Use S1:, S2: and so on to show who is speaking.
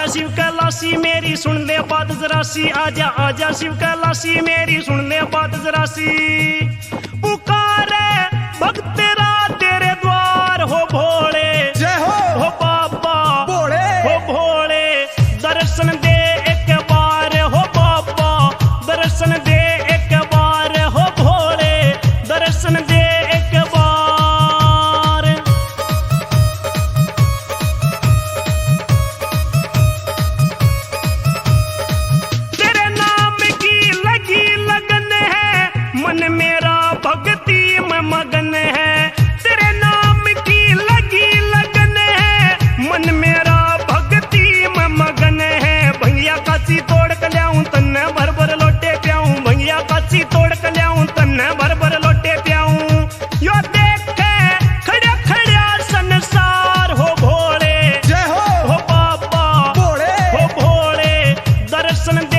S1: शिव कैलाशी मेरी सुन ले बात जरा सी, आजा आजा शिव कैलाशी मेरी सुन ले बात जरा सी। पुकारे भक्त तेरा तेरे द्वार हो भोले,
S2: जय
S1: हो बाबा
S2: भोले,
S1: हो भोले। दर्शन दे एक बार हो बाबा, दर्शन दे एक बार हो भोले, दर्शन दे एक बार। तेरे नाम की लगी लगन है, मन मेरा भक्ति में मगन है। तेरे नाम की लगी लगन है, मन मेरा भक्ति में मगन है। भैया काची तोड़ के लियाऊं तन्ने भर भर लोटे प्याऊं, भैया काची तोड़ के लियाऊं तन्ने भर भर लोटे प्याऊं। यो देख के खड़ा खड़ा संसार हो भोले,
S2: जय
S1: हो बाबा
S2: भोले,
S1: हो भोले। दर्शन दे